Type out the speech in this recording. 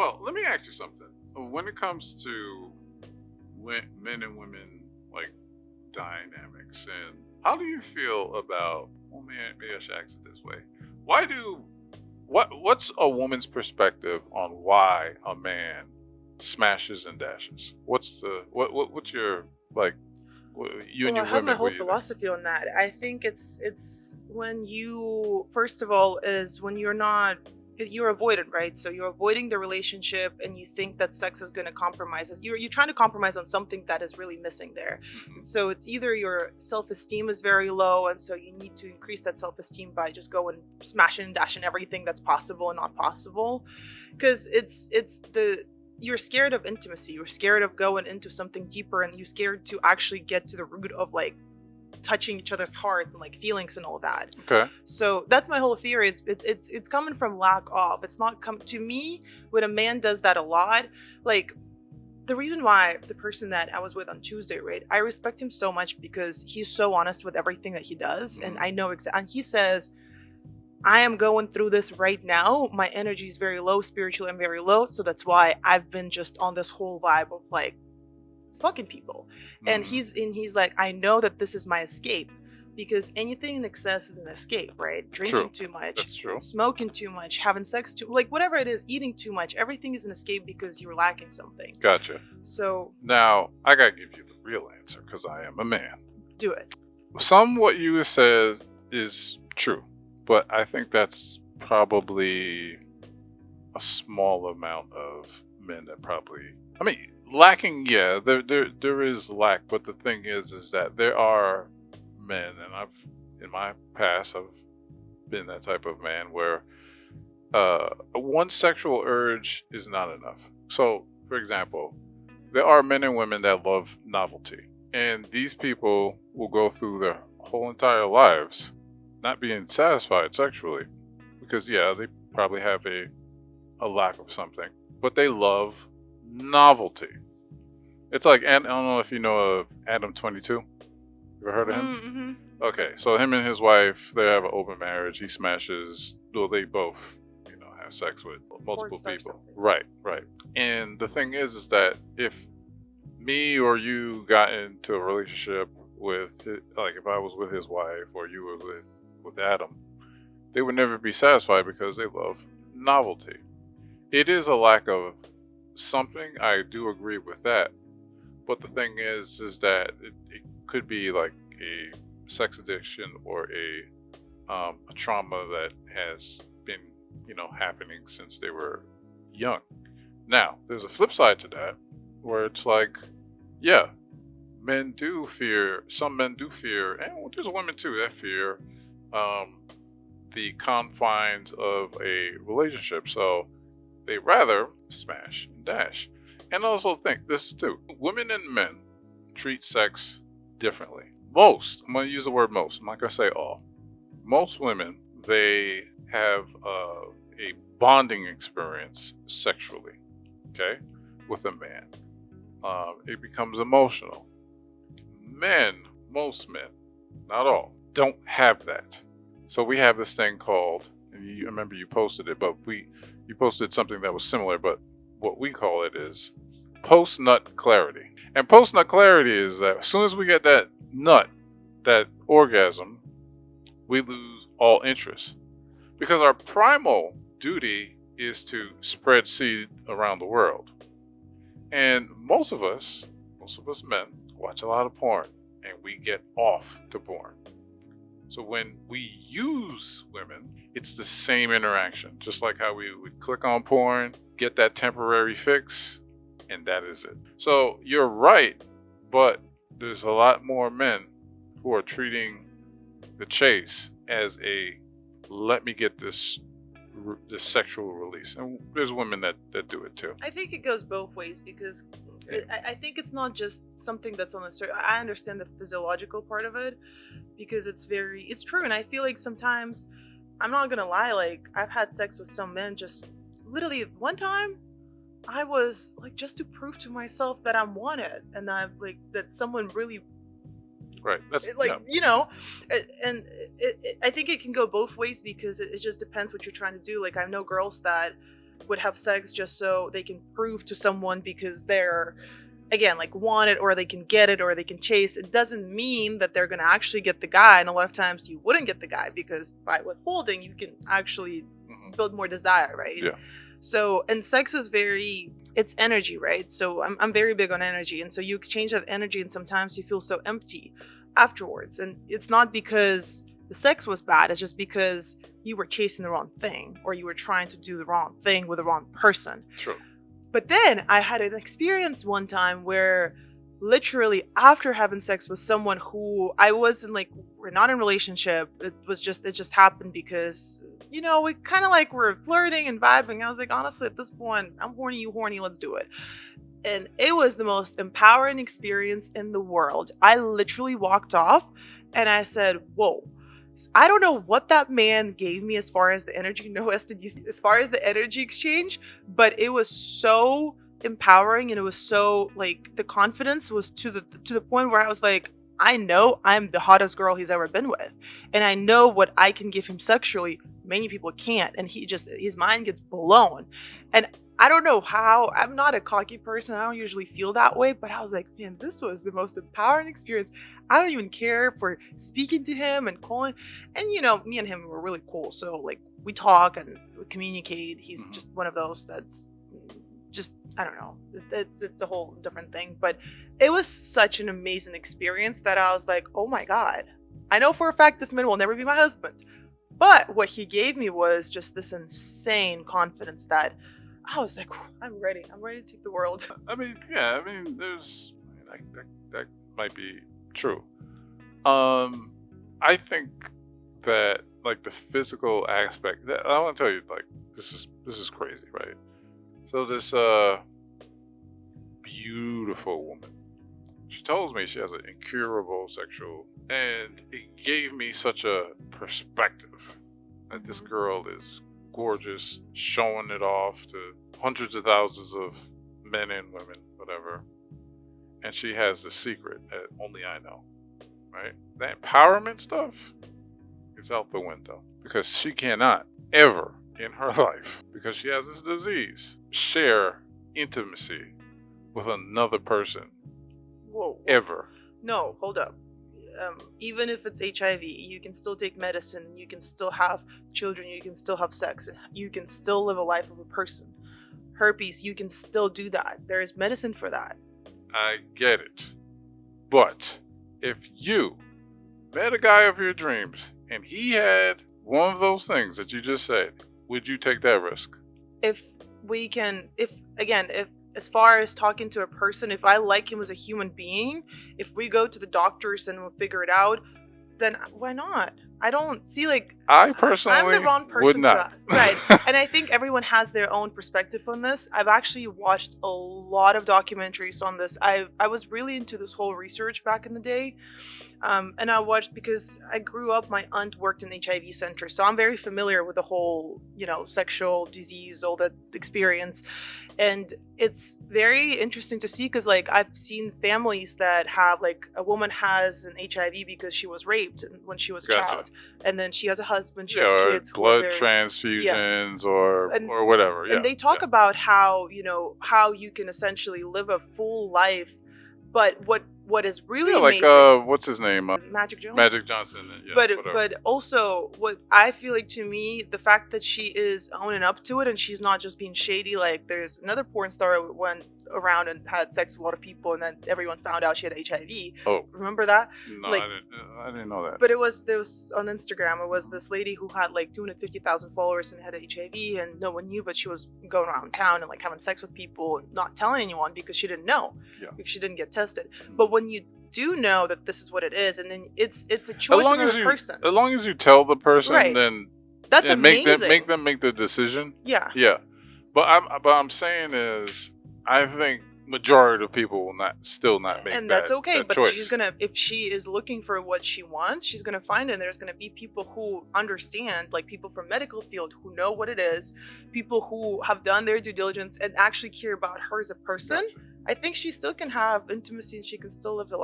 Well, let me ask you something. When it comes to men and women like dynamics, and how do you feel about? Well, man, maybe I should ask it this way. Why do what's a woman's perspective on why a man smashes and dashes? What's your like? You and Well, I your have my women, whole what do you think? philosophy on that. I think it's when you first of all is when you're avoidant, right? So you're avoiding the relationship and you think that sex is going to compromise us. You're trying to compromise on something that is really missing there. Hmm. And so it's either your self-esteem is very low and so you need to increase that self-esteem by just going smashing and dashing everything that's possible and not possible. Because it's the you're scared of intimacy. You're scared of going into something deeper and you're scared to actually get to the root of like touching each other's hearts and like feelings and all that. Okay. So that's my whole theory. It's coming from lack of. It's not come to me when a man does that a lot. Like the reason why the person that I was with on Tuesday, right? I respect him so much because he's so honest with everything that he does, and Hmm. I know exactly. And he says, "I am going through this right now. My energy is very low, spiritually, I'm very low, so that's why I've been just on this whole vibe of like fucking people." And Hmm. he's like, I know that this is my escape because anything in excess is an escape, right? Drinking True. too much, That's true. smoking too much, having sex too, like whatever it is, eating too much, everything is an escape because you're lacking something. Gotcha. So Now I gotta give you the real answer because I am a man. do it. Some what you said is true, but I think that's probably a small amount of men that probably. I mean, lacking. Yeah, there is lack, but the thing is that there are men, and I've in my past I've been that type of man where one sexual urge is not enough. So, for example, there are men and women that love novelty, and these people will go through their whole entire lives not being satisfied sexually because, yeah, they probably have a lack of something, but they love novelty. It's like, and I don't know if you know of Adam 22. You ever heard of him? Mm-hmm. Okay, so him and his wife, they have an open marriage. He smashes, well, they both, have sex with Porn multiple star people. something. Right, right. And the thing is that if me or you got into a relationship with, like, if I was with his wife or you were with Adam, they would never be satisfied because they love novelty. It is a lack of something. I do agree with that. But the thing is that it could be like a sex addiction or a trauma that has been, happening since they were young. Now, there's a flip side to that where it's like, yeah, some men do fear, and there's women too that fear um, the confines of a relationship. So they rather smash and dash. And also think this too women and men treat sex differently. Most, I'm going to use the word most, I'm not going to say all. Most women, they have a bonding experience sexually, okay, with a man. It becomes emotional. Men, most men, not all, don't have that. So we have this thing called, and I remember you posted it, but you posted something that was similar, but what we call it is post nut clarity. And post nut clarity is that as soon as we get that nut, that orgasm, we lose all interest. Because our primal duty is to spread seed around the world. And most of us men, watch a lot of porn and we get off to porn. So when we use women, it's the same interaction. Just like how we would click on porn, get that temporary fix, and that is it. So you're right, but there's a lot more men who are treating the chase as a let me get this sexual release. And there's women that do it too. I think it goes both ways because Yeah. I think it's not just something that's on a certain. I understand the physiological part of it because it's true, and I feel like sometimes I'm not gonna lie, like I've had sex with some men just literally one time. I was like just to prove to myself that I'm wanted and I'm like that someone really Right. That's like yeah. and I think it can go both ways because it just depends what you're trying to do. Like I know girls that would have sex just so they can prove to someone because they're, again, like, want it, or they can get it, or they can chase. It doesn't mean that they're going to actually get the guy. And a lot of times you wouldn't get the guy, because by withholding, you can actually build more desire, right? Yeah. So, and sex is it's energy, right? So I'm very big on energy. And so you exchange that energy, and sometimes you feel so empty afterwards. And it's not because the sex was bad. It's just because you were chasing the wrong thing, or you were trying to do the wrong thing with the wrong person. Sure. But then I had an experience one time where literally after having sex with someone who I wasn't like, we're not in a relationship. It just happened because, we kind of like were flirting and vibing. I was like, honestly, at this point, I'm horny, you horny, let's do it. And it was the most empowering experience in the world. I literally walked off and I said, whoa. I don't know what that man gave me as far as the energy, no STDs, as far as the energy exchange, but it was so empowering, and it was so like, the confidence was to the point where I was like, I know I'm the hottest girl he's ever been with, and I know what I can give him sexually. Many people can't, and his mind gets blown. And I don't know how. I'm not a cocky person. I don't usually feel that way, but I was like, man, this was the most empowering experience. I don't even care for speaking to him and calling. And, me and him were really cool. So, like, we talk and we communicate. He's just one of those that's just, I don't know. It's a whole different thing. But it was such an amazing experience that I was like, oh my God. I know for a fact this man will never be my husband. But what he gave me was just this insane confidence that I was like, I'm ready. I'm ready to take the world. There's that might be true. I think that, like, the physical aspect, that I want to tell you, like, this is crazy, right? So this beautiful woman, she tells me she has an incurable sexual, and it gave me such a perspective that this girl is gorgeous, showing it off to hundreds of thousands of men and women, whatever. And she has the secret that only I know, right? The empowerment stuff is out the window, because she cannot ever in her life, because she has this disease, share intimacy with another person. Whoa. Ever. No, hold up. Even if it's HIV, you can still take medicine, you can still have children, you can still have sex, and you can still live a life of a person. Herpes, you can still do that. There is medicine for that. I get it. But if you met a guy of your dreams and he had one of those things that you just said, would you take that risk? If as far as talking to a person, if I like him as a human being, if we go to the doctors and we'll figure it out, then why not? I don't see, like, I personally I'm the wrong person would not. to ask. Right. And I think everyone has their own perspective on this. I've actually watched a lot of documentaries on this. I was really into this whole research back in the day. And I watched, because I grew up, my aunt worked in HIV center. So I'm very familiar with the whole, sexual disease, all that experience. And it's very interesting to see, because, like, I've seen families that have, like, a woman has an HIV because she was raped when she was a child. And then she has a husband, she has kids. Blood transfusions or whatever. And they talk about how, how you can essentially live a full life. But what is really amazing, like what's his name? Magic Johnson. Magic Johnson. Yeah, but also, what I feel like, to me, the fact that she is owning up to it and she's not just being shady. Like, there's another porn star who went around and had sex with a lot of people, and then everyone found out she had HIV. Oh, remember that? No, like, I didn't know that. But there was on Instagram. It was this lady who had like 250,000 followers and had HIV, and no one knew, but she was going around town and like having sex with people and not telling anyone because she didn't know. Yeah. Because she didn't get tested. But when you do know that this is what it is, and then it's a choice of the person. As long as you tell the person, right, then that's amazing. Make them make the decision. Yeah. Yeah. But I'm saying is, I think majority of people will still not make that. And that's okay, but choice. she's gonna, if she is looking for what she wants, she's gonna find it. And there's gonna be people who understand, like people from medical field who know what it is, people who have done their due diligence and actually care about her as a person. Gotcha. I think she still can have intimacy and she can still live the life